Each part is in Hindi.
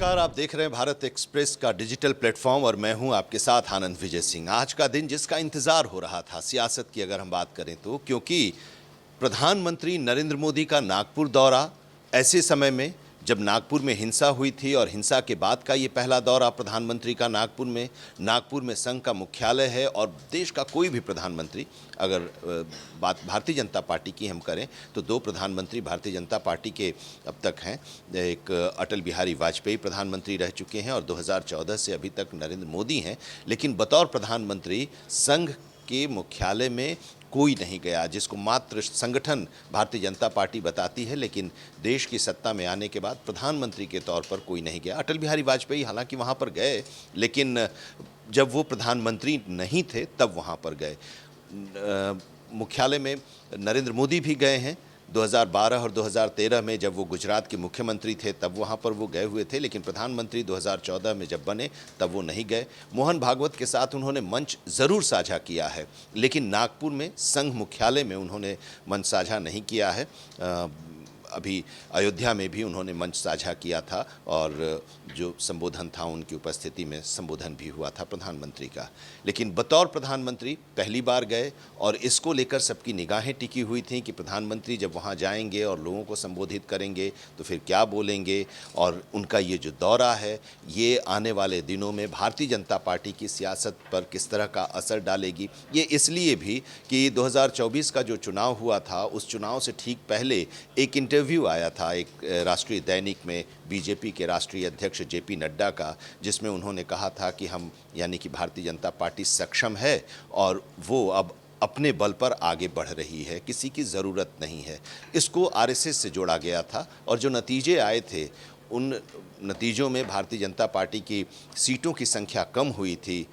नमस्कार, आप देख रहे हैं भारत एक्सप्रेस का डिजिटल प्लेटफॉर्म और मैं हूं आपके साथ आनंद विजय सिंह। आज का दिन जिसका इंतजार हो रहा था सियासत की अगर हम बात करें तो, क्योंकि प्रधानमंत्री नरेंद्र मोदी का नागपुर दौरा ऐसे समय में जब नागपुर में हिंसा हुई थी और हिंसा के बाद का ये पहला दौरा प्रधानमंत्री का नागपुर में संघ का मुख्यालय है और देश का कोई भी प्रधानमंत्री, अगर बात भारतीय जनता पार्टी की हम करें तो दो प्रधानमंत्री भारतीय जनता पार्टी के अब तक हैं। एक अटल बिहारी वाजपेयी प्रधानमंत्री रह चुके हैं और 2014 से अभी तक नरेंद्र मोदी हैं, लेकिन बतौर प्रधानमंत्री संघ के मुख्यालय में कोई नहीं गया, जिसको मात्र संगठन भारतीय जनता पार्टी बताती है, लेकिन देश की सत्ता में आने के बाद प्रधानमंत्री के तौर पर कोई नहीं गया। अटल बिहारी वाजपेयी हालांकि वहां पर गए, लेकिन जब वो प्रधानमंत्री नहीं थे तब वहां पर गए। मुख्यालय में नरेंद्र मोदी भी गए हैं 2012 और 2013 में, जब वो गुजरात के मुख्यमंत्री थे तब वहाँ पर वो गए हुए थे, लेकिन प्रधानमंत्री 2014 में जब बने तब वो नहीं गए। मोहन भागवत के साथ उन्होंने मंच ज़रूर साझा किया है, लेकिन नागपुर में संघ मुख्यालय में उन्होंने मंच साझा नहीं किया है। अभी अयोध्या में भी उन्होंने मंच साझा किया था और जो संबोधन था उनकी उपस्थिति में संबोधन भी हुआ था प्रधानमंत्री का, लेकिन बतौर प्रधानमंत्री पहली बार गए और इसको लेकर सबकी निगाहें टिकी हुई थी कि प्रधानमंत्री जब वहां जाएंगे और लोगों को संबोधित करेंगे तो फिर क्या बोलेंगे, और उनका ये जो दौरा है ये आने वाले दिनों में भारतीय जनता पार्टी की सियासत पर किस तरह का असर डालेगी। ये इसलिए भी कि 2024 का जो चुनाव हुआ था उस चुनाव से ठीक पहले एक इंटरव्यू आया था एक राष्ट्रीय दैनिक में बीजेपी के राष्ट्रीय अध्यक्ष जेपी नड्डा का, जिसमें उन्होंने कहा था कि हम यानी कि भारतीय जनता पार्टी सक्षम है और वो अब अपने बल पर आगे बढ़ रही है, किसी की ज़रूरत नहीं है। इसको आरएसएस से जोड़ा गया था और जो नतीजे आए थे उन नतीजों में भारतीय जनता पार्टी की सीटों की संख्या कम हुई थी।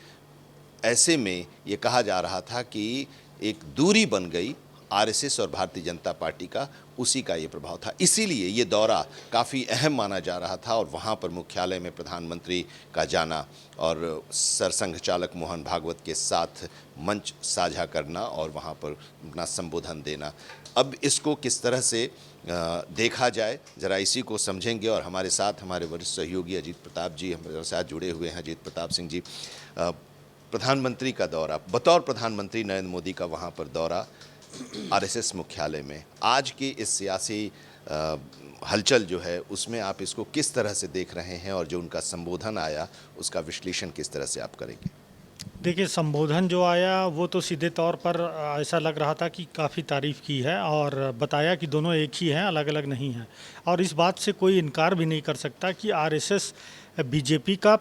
ऐसे में ये कहा जा रहा था कि एक दूरी बन गई आरएसएस और भारतीय जनता पार्टी का, उसी का ये प्रभाव था। इसीलिए ये दौरा काफ़ी अहम माना जा रहा था और वहाँ पर मुख्यालय में प्रधानमंत्री का जाना और सरसंघ चालक मोहन भागवत के साथ मंच साझा करना और वहाँ पर अपना संबोधन देना। अब इसको किस तरह से देखा जाए, ज़रा इसी को समझेंगे और हमारे साथ हमारे वरिष्ठ सहयोगी अजीत प्रताप जी हमारे साथ जुड़े हुए हैं। अजीत प्रताप सिंह जी, प्रधानमंत्री का दौरा, बतौर प्रधानमंत्री नरेंद्र मोदी का वहाँ पर दौरा आरएसएस मुख्यालय में, आज की इस सियासी हलचल जो है उसमें आप इसको किस तरह से देख रहे हैं और जो उनका संबोधन आया उसका विश्लेषण किस तरह से आप करेंगे? देखिए, संबोधन जो आया वो तो सीधे तौर पर ऐसा लग रहा था कि काफ़ी तारीफ़ की है और बताया कि दोनों एक ही हैं, अलग अलग नहीं हैं। और इस बात से कोई इनकार भी नहीं कर सकता कि आरएसएस बीजेपी का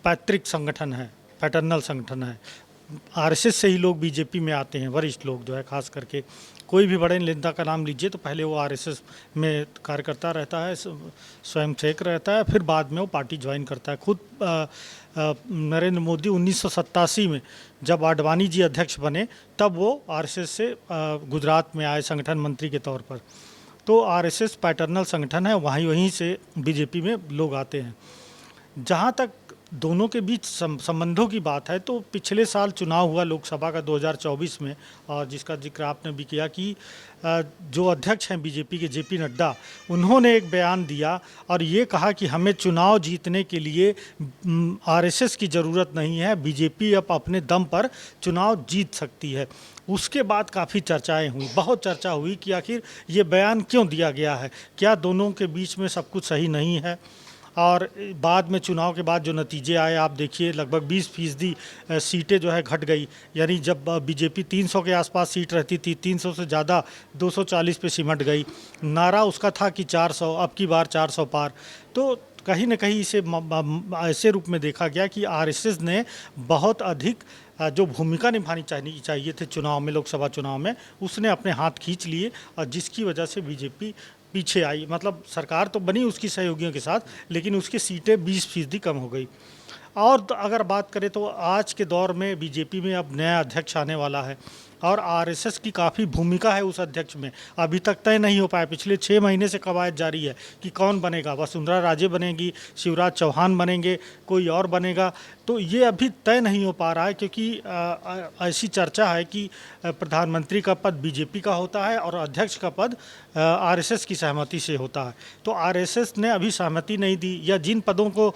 पैतृक संगठन है, पैटर्नल संगठन है। आरएसएस से ही लोग बीजेपी में आते हैं, वरिष्ठ लोग जो है, खास करके कोई भी बड़े नेता का नाम लीजिए तो पहले वो आरएसएस में कार्यकर्ता रहता है, स्वयंसेवक रहता है, फिर बाद में वो पार्टी ज्वाइन करता है। खुद नरेंद्र मोदी 1987 में जब आडवाणी जी अध्यक्ष बने तब वो आरएसएस से गुजरात में आए संगठन मंत्री के तौर पर। तो आरएसएस पैटर्नल संगठन है, वहीं से बीजेपी में लोग आते हैं। जहाँ तक दोनों के बीच संबंधों की बात है तो पिछले साल चुनाव हुआ लोकसभा का 2024 में, और जिसका जिक्र आपने भी किया कि जो अध्यक्ष हैं बीजेपी के जेपी नड्डा, उन्होंने एक बयान दिया और ये कहा कि हमें चुनाव जीतने के लिए आरएसएस की ज़रूरत नहीं है, बीजेपी अब अपने दम पर चुनाव जीत सकती है। उसके बाद काफ़ी चर्चाएं हुई, बहुत चर्चा हुई कि आखिर ये बयान क्यों दिया गया है, क्या दोनों के बीच में सब कुछ सही नहीं है। और बाद में चुनाव के बाद जो नतीजे आए आप देखिए, लगभग 20% सीटें जो है घट गई। यानी जब बीजेपी 300 के आसपास सीट रहती थी, 300 से ज़्यादा 240 पे सिमट गई। नारा उसका था कि 400, अब की बार 400 पार। तो कहीं न कहीं इसे ऐसे रूप में देखा गया कि आरएसएस ने बहुत अधिक जो भूमिका निभानी चाहिए थे चुनाव में, लोकसभा चुनाव में, उसने अपने हाथ खींच लिए और जिसकी वजह से बीजेपी पीछे आई। मतलब सरकार तो बनी उसकी सहयोगियों के साथ, लेकिन उसकी सीटें 20% कम हो गई। और अगर बात करें तो आज के दौर में बीजेपी में अब नया अध्यक्ष आने वाला है और आरएसएस की काफ़ी भूमिका है उस अध्यक्ष में। अभी तक तय नहीं हो पाया, पिछले 6 महीने से कवायद जारी है कि कौन बनेगा, वसुंधरा राजे बनेगी, शिवराज चौहान बनेंगे, कोई और बनेगा। तो ये अभी तय नहीं हो पा रहा है क्योंकि ऐसी चर्चा है कि प्रधानमंत्री का पद बीजेपी का होता है और अध्यक्ष का पद आरएसएस की सहमति से होता है। तो आरएसएस ने अभी सहमति नहीं दी, या जिन पदों को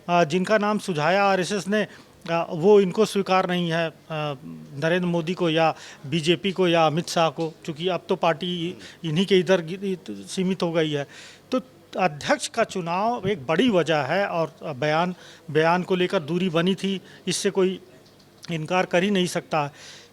जिनका नाम सुझाया आरएसएस ने वो इनको स्वीकार नहीं है, नरेंद्र मोदी को या बीजेपी को या अमित शाह को, क्योंकि अब तो पार्टी इन्हीं के इधर सीमित हो गई है। तो अध्यक्ष का चुनाव एक बड़ी वजह है, और बयान को लेकर दूरी बनी थी, इससे कोई इनकार कर ही नहीं सकता।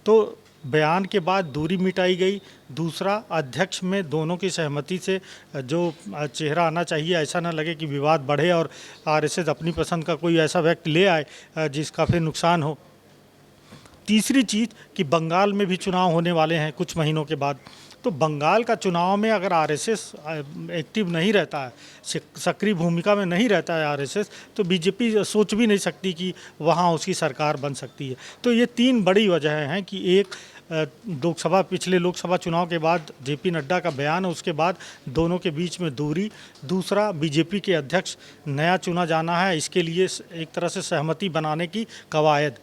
तो बयान के बाद दूरी मिटाई गई। दूसरा, अध्यक्ष में दोनों की सहमति से जो चेहरा आना चाहिए, ऐसा ना लगे कि विवाद बढ़े और आरएसएस अपनी पसंद का कोई ऐसा व्यक्ति ले आए जिसका फिर नुकसान हो। तीसरी चीज़ कि बंगाल में भी चुनाव होने वाले हैं कुछ महीनों के बाद। तो बंगाल का चुनाव में अगर आरएसएस एक्टिव नहीं रहता है, सक्रिय भूमिका में नहीं रहता है आरएसएस, तो बीजेपी सोच भी नहीं सकती कि वहाँ उसकी सरकार बन सकती है। तो ये 3 बड़ी वजह हैं कि एक, पिछले लोकसभा चुनाव के बाद जेपी नड्डा का बयान है, उसके बाद दोनों के बीच में दूरी। दूसरा, बीजेपी के अध्यक्ष नया चुना जाना है, इसके लिए एक तरह से सहमति बनाने की कवायद।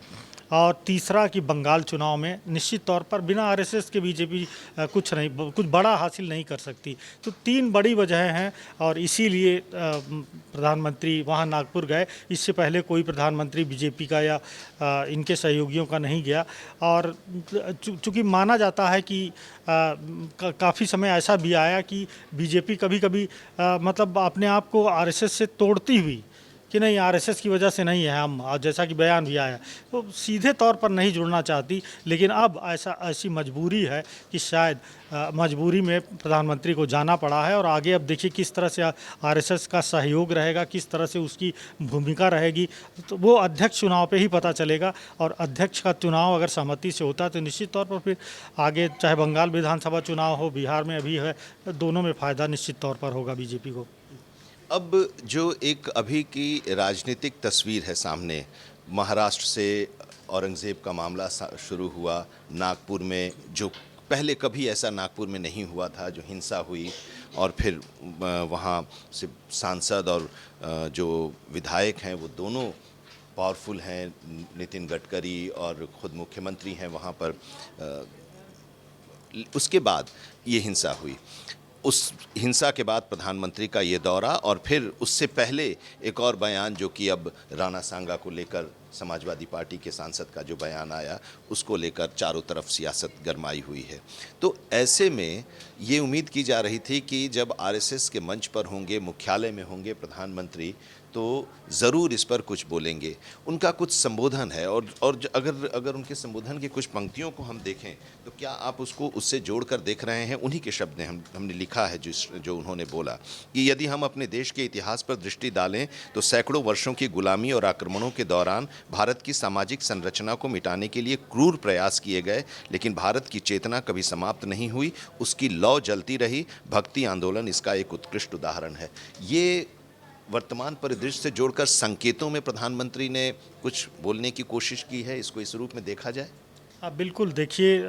और तीसरा कि बंगाल चुनाव में निश्चित तौर पर बिना आरएसएस के बीजेपी कुछ बड़ा हासिल नहीं कर सकती। तो 3 बड़ी वजहें हैं, और इसीलिए प्रधानमंत्री वहाँ नागपुर गए। इससे पहले कोई प्रधानमंत्री बीजेपी का या इनके सहयोगियों का नहीं गया। और चूँकि माना जाता है कि काफ़ी समय ऐसा भी आया कि बीजेपी कभी कभी मतलब अपने आप को आरएसएस से तोड़ती हुई कि नहीं, आरएसएस की वजह से नहीं है हम, और जैसा कि बयान भी आया, तो सीधे तौर पर नहीं जुड़ना चाहती। लेकिन अब ऐसी मजबूरी है कि शायद मजबूरी में प्रधानमंत्री को जाना पड़ा है। और आगे अब देखिए किस तरह से आरएसएस का सहयोग रहेगा, किस तरह से उसकी भूमिका रहेगी, तो वो अध्यक्ष चुनाव पे ही पता चलेगा। और अध्यक्ष का चुनाव अगर सहमति से होता है तो निश्चित तौर पर फिर आगे चाहे बंगाल विधानसभा चुनाव हो, बिहार में अभी है, दोनों में फ़ायदा निश्चित तौर पर होगा बीजेपी को। अब जो एक अभी की राजनीतिक तस्वीर है सामने, महाराष्ट्र से औरंगज़ेब का मामला शुरू हुआ, नागपुर में जो पहले कभी ऐसा नागपुर में नहीं हुआ था, जो हिंसा हुई, और फिर वहाँ से सांसद और जो विधायक हैं वो दोनों पावरफुल हैं, नितिन गडकरी और ख़ुद मुख्यमंत्री हैं वहाँ पर। उसके बाद ये हिंसा हुई, उस हिंसा के बाद प्रधानमंत्री का ये दौरा, और फिर उससे पहले एक और बयान जो कि अब राणा सांगा को लेकर समाजवादी पार्टी के सांसद का जो बयान आया, उसको लेकर चारों तरफ सियासत गरमाई हुई है। तो ऐसे में ये उम्मीद की जा रही थी कि जब आरएसएस के मंच पर होंगे, मुख्यालय में होंगे प्रधानमंत्री, तो ज़रूर इस पर कुछ बोलेंगे। उनका कुछ संबोधन है, और अगर उनके संबोधन की कुछ पंक्तियों को हम देखें तो क्या आप उसको उससे जोड़कर देख रहे हैं? उन्हीं के शब्द हमने लिखा है जो उन्होंने बोला कि यदि हम अपने देश के इतिहास पर दृष्टि डालें तो सैकड़ों वर्षों की गुलामी और आक्रमणों के दौरान भारत की सामाजिक संरचना को मिटाने के लिए क्रूर प्रयास किए गए, लेकिन भारत की चेतना कभी समाप्त नहीं हुई, उसकी लौ जलती रही। भक्ति आंदोलन इसका एक उत्कृष्ट उदाहरण है। ये वर्तमान परिदृश्य से जोड़कर संकेतों में प्रधानमंत्री ने कुछ बोलने की कोशिश की है, इसको इस रूप में देखा जाए? बिल्कुल, देखिए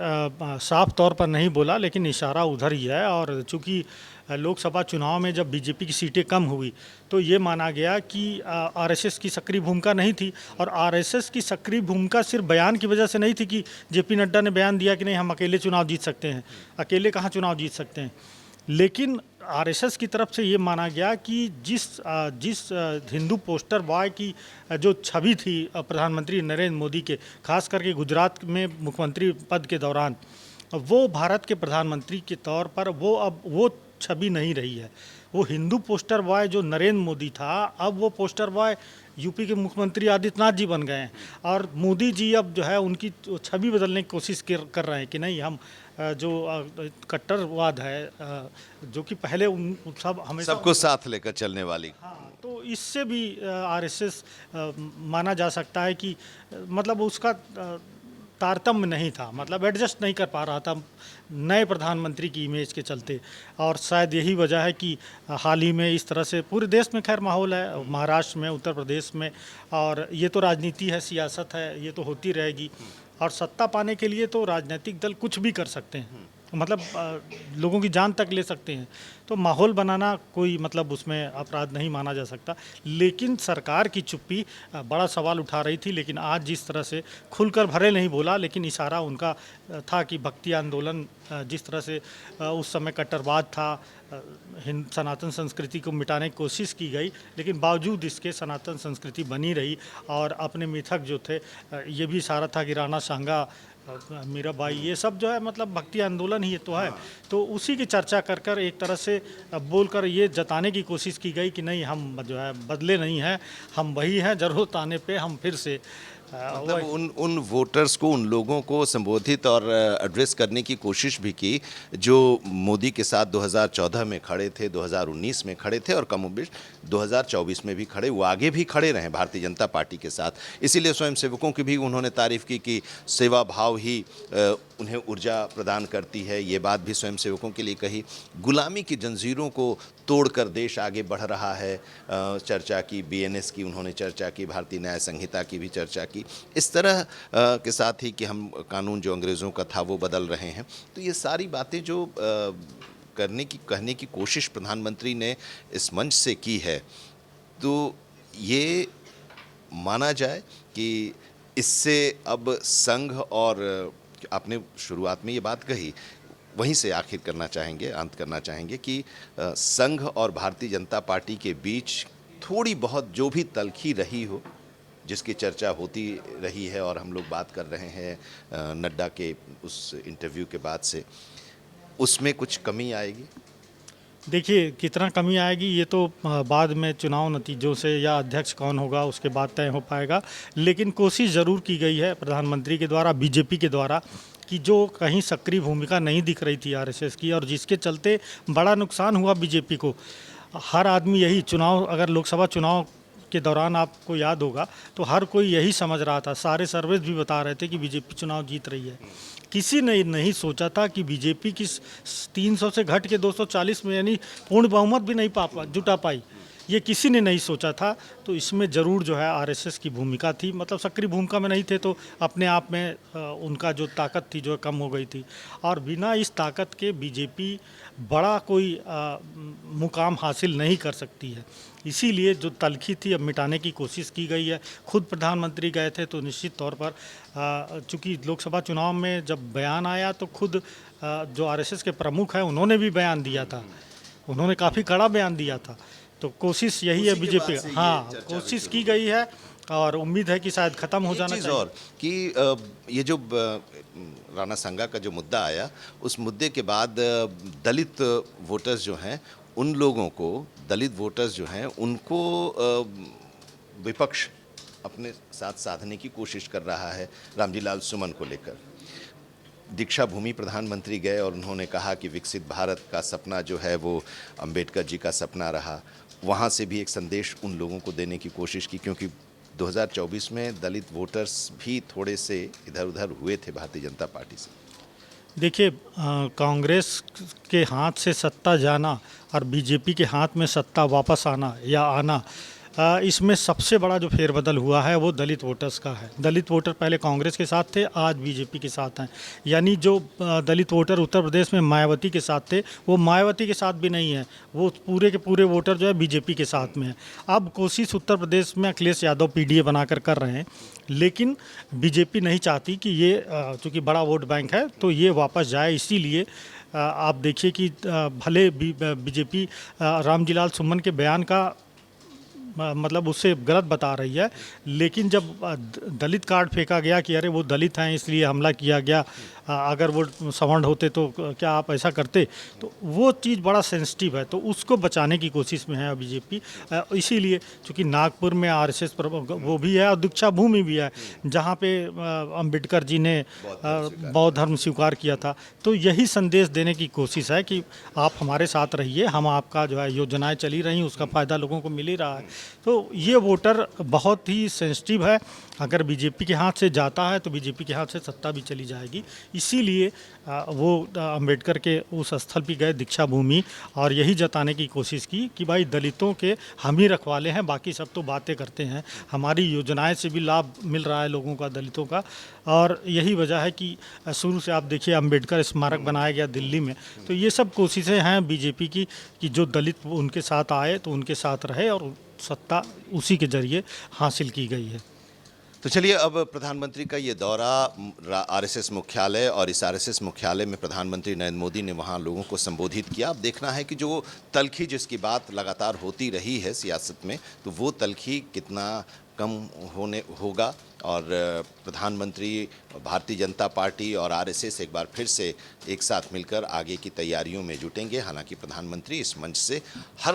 साफ तौर पर नहीं बोला, लेकिन इशारा उधर ही है। और चूंकि लोकसभा चुनाव में जब बीजेपी की सीटें कम हुई तो ये माना गया कि आरएसएस की सक्रिय भूमिका नहीं थी। और आरएसएस की सक्रिय भूमिका सिर्फ बयान की वजह से नहीं थी कि जेपी नड्डा ने बयान दिया कि नहीं हम अकेले चुनाव जीत सकते हैं। अकेले कहाँ चुनाव जीत सकते हैं, लेकिन आरएसएस की तरफ से ये माना गया कि जिस हिंदू पोस्टर बॉय की जो छवि थी प्रधानमंत्री नरेंद्र मोदी के, खास करके गुजरात में मुख्यमंत्री पद के दौरान, वो भारत के प्रधानमंत्री के तौर पर वो छवि नहीं रही है। वो हिंदू पोस्टर बॉय जो नरेंद्र मोदी था, अब वो पोस्टर बॉय यूपी के मुख्यमंत्री आदित्यनाथ जी बन गए हैं। और मोदी जी अब जो है उनकी छवि बदलने की कोशिश कर रहे हैं कि नहीं, हम जो कट्टरवाद है, जो कि पहले सब हमेशा सबको साथ लेकर चलने वाली, हाँ, तो इससे भी आरएसएस माना जा सकता है कि मतलब उसका तारतम्य नहीं था, मतलब एडजस्ट नहीं कर पा रहा था नए प्रधानमंत्री की इमेज के चलते। और शायद यही वजह है कि हाल ही में इस तरह से पूरे देश में खैर माहौल है, महाराष्ट्र में, उत्तर प्रदेश में, और ये तो राजनीति है, सियासत है, ये तो होती रहेगी। और सत्ता पाने के लिए तो राजनीतिक दल कुछ भी कर सकते हैं, मतलब लोगों की जान तक ले सकते हैं। तो माहौल बनाना कोई मतलब उसमें अपराध नहीं माना जा सकता। लेकिन सरकार की चुप्पी बड़ा सवाल उठा रही थी। लेकिन आज जिस तरह से खुलकर भले नहीं बोला, लेकिन इशारा उनका था कि भक्ति आंदोलन जिस तरह से उस समय कट्टरवाद था, हिंद सनातन संस्कृति को मिटाने की कोशिश की गई, लेकिन बावजूद इसके सनातन संस्कृति बनी रही। और अपने मिथक जो थे, ये भी इशारा था कि राणा सांगा, मीराबाई, ये सब जो है मतलब भक्ति आंदोलन ही तो है। तो उसी की चर्चा कर कर एक तरह से बोलकर ये जताने की कोशिश की गई कि नहीं, हम जो है बदले नहीं हैं, हम वही हैं, ज़रूरत आने पे हम फिर से मतलब उन वोटर्स को, उन लोगों को संबोधित और एड्रेस करने की कोशिश भी की जो मोदी के साथ 2014 में खड़े थे, 2019 में खड़े थे और कमोबेश 2024 में भी खड़े, वो आगे भी खड़े रहे भारतीय जनता पार्टी के साथ। इसीलिए स्वयंसेवकों की भी उन्होंने तारीफ की कि सेवा भाव ही उन्हें ऊर्जा प्रदान करती है। ये बात भी स्वयंसेवकों के लिए कही। गुलामी की जंजीरों को तोड़कर देश आगे बढ़ रहा है, चर्चा की। बीएनएस की उन्होंने चर्चा की, भारतीय न्याय संहिता की भी चर्चा की। इस तरह के साथ ही कि हम कानून जो अंग्रेज़ों का था वो बदल रहे हैं। तो ये सारी बातें जो कहने की कोशिश प्रधानमंत्री ने इस मंच से की है, तो ये माना जाए कि इससे अब संघ, और आपने शुरुआत में ये बात कही, वहीं से आखिर करना चाहेंगे, अंत करना चाहेंगे कि संघ और भारतीय जनता पार्टी के बीच थोड़ी बहुत जो भी तल्खी रही हो, जिसकी चर्चा होती रही है और हम लोग बात कर रहे हैं नड्डा के उस इंटरव्यू के बाद से, उसमें कुछ कमी आएगी? देखिए, कितना कमी आएगी ये तो बाद में चुनाव नतीजों से या अध्यक्ष कौन होगा उसके बाद तय हो पाएगा। लेकिन कोशिश ज़रूर की गई है प्रधानमंत्री के द्वारा, बीजेपी के द्वारा, कि जो कहीं सक्रिय भूमिका नहीं दिख रही थी आरएसएस की, और जिसके चलते बड़ा नुकसान हुआ बीजेपी को। हर आदमी यही चुनाव, अगर लोकसभा चुनाव के दौरान आपको याद होगा तो हर कोई यही समझ रहा था, सारे सर्वेस भी बता रहे थे कि बीजेपी चुनाव जीत रही है। किसी ने नहीं सोचा था कि बीजेपी की 300 से घट के 240 में, यानी पूर्ण बहुमत भी नहीं जुटा पाई, ये किसी ने नहीं सोचा था। तो इसमें ज़रूर जो है आरएसएस की भूमिका थी, मतलब सक्रिय भूमिका में नहीं थे तो अपने आप में उनका जो ताकत थी जो कम हो गई थी। और बिना इस ताकत के बीजेपी बड़ा कोई मुकाम हासिल नहीं कर सकती है। इसीलिए जो तल्खी थी अब मिटाने की कोशिश की गई है। खुद प्रधानमंत्री गए थे तो निश्चित तौर पर चूँकि लोकसभा चुनाव में जब बयान आया तो खुद जो आरएसएस के प्रमुख हैं उन्होंने भी बयान दिया था, उन्होंने काफ़ी कड़ा बयान दिया था। तो कोशिश यही है बीजेपी, हाँ, कोशिश की गई है और उम्मीद है कि शायद ख़त्म हो जाना चाहिए। और कि ये जो राणा सांगा का जो मुद्दा आया, उस मुद्दे के बाद दलित वोटर्स जो हैं, उन लोगों को, दलित वोटर्स जो हैं उनको विपक्ष अपने साथ साधने की कोशिश कर रहा है रामजी लाल सुमन को लेकर। दीक्षा भूमि प्रधानमंत्री गए और उन्होंने कहा कि विकसित भारत का सपना जो है वो अंबेडकर जी का सपना रहा। वहाँ से भी एक संदेश उन लोगों को देने की कोशिश की, क्योंकि 2024 में दलित वोटर्स भी थोड़े से इधर उधर हुए थे भारतीय जनता पार्टी से। देखिए, कांग्रेस के हाथ से सत्ता जाना और बीजेपी के हाथ में सत्ता वापस आना या आना, इसमें सबसे बड़ा जो फेरबदल हुआ है वो दलित वोटर्स का है। दलित वोटर पहले कांग्रेस के साथ थे, आज बीजेपी के साथ हैं। यानी जो दलित वोटर उत्तर प्रदेश में मायावती के साथ थे, वो मायावती के साथ भी नहीं है, वो पूरे के पूरे वोटर जो है बीजेपी के साथ में है। अब कोशिश उत्तर प्रदेश में अखिलेश यादव पीडीए बनाकर कर रहे हैं, लेकिन बीजेपी नहीं चाहती कि ये चूँकि बड़ा वोट बैंक है तो ये वापस जाए। इसीलिए आप देखिए कि भले बीजेपी रामजी लाल सुमन के बयान का मतलब उससे गलत बता रही है, लेकिन जब दलित कार्ड फेंका गया कि अरे वो दलित हैं इसलिए हमला किया गया, अगर वो सवर्ण होते तो क्या आप ऐसा करते, तो वो चीज़ बड़ा सेंसिटिव है, तो उसको बचाने की कोशिश में है बीजेपी। इसीलिए चूँकि नागपुर में आरएसएस वो भी है और दीक्षा भूमि भी है जहाँ पे अंबेडकर जी ने बौद्ध धर्म स्वीकार किया था। तो यही संदेश देने की कोशिश है कि आप हमारे साथ रहिए, हम आपका जो है योजनाएं चली रही उसका फ़ायदा लोगों को मिल ही रहा है। तो ये वोटर बहुत ही सेंसिटिव है। अगर बीजेपी के हाथ से जाता है तो बीजेपी के हाथ से सत्ता भी चली जाएगी। इसीलिए वो अंबेडकर के उस स्थल पे गए, दीक्षा भूमि, और यही जताने की कोशिश की कि भाई दलितों के हम ही रखवाले हैं, बाकी सब तो बातें करते हैं। हमारी योजनाएं से भी लाभ मिल रहा है लोगों का, दलितों का। और यही वजह है कि शुरू से आप देखिए अंबेडकर स्मारक बनाया गया दिल्ली में। तो ये सब कोशिशें हैं बीजेपी की कि जो दलित उनके साथ आए तो उनके साथ रहे, और सत्ता उसी के जरिए हासिल की गई है। तो चलिए, अब प्रधानमंत्री का ये दौरा आरएसएस मुख्यालय, और इस आरएसएस मुख्यालय में प्रधानमंत्री नरेंद्र मोदी ने वहाँ लोगों को संबोधित किया। अब देखना है कि जो तल्खी जिसकी बात लगातार होती रही है सियासत में, तो वो तल्खी कितना कम होगा, और प्रधानमंत्री, भारतीय जनता पार्टी और आरएसएस एक बार फिर से एक साथ मिलकर आगे की तैयारियों में जुटेंगे। हालांकि प्रधानमंत्री इस मंच से हर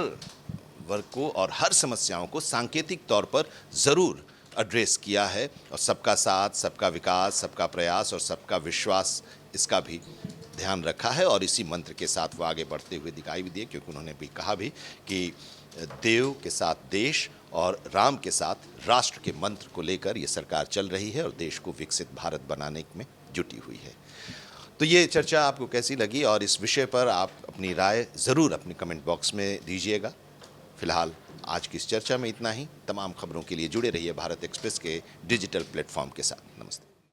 वर्ग को और हर समस्याओं को सांकेतिक तौर पर ज़रूर एड्रेस किया है, और सबका साथ, सबका विकास, सबका प्रयास और सबका विश्वास, इसका भी ध्यान रखा है। और इसी मंत्र के साथ वो आगे बढ़ते हुए दिखाई भी दिए, क्योंकि उन्होंने भी कहा भी कि देव के साथ देश और राम के साथ राष्ट्र के मंत्र को लेकर ये सरकार चल रही है और देश को विकसित भारत बनाने में जुटी हुई है। तो ये चर्चा आपको कैसी लगी, और इस विषय पर आप अपनी राय ज़रूर अपने कमेंट बॉक्स में दीजिएगा। फिलहाल आज की इस चर्चा में इतना ही। तमाम खबरों के लिए जुड़े रहिए भारत एक्सप्रेस के डिजिटल प्लेटफॉर्म के साथ। नमस्ते।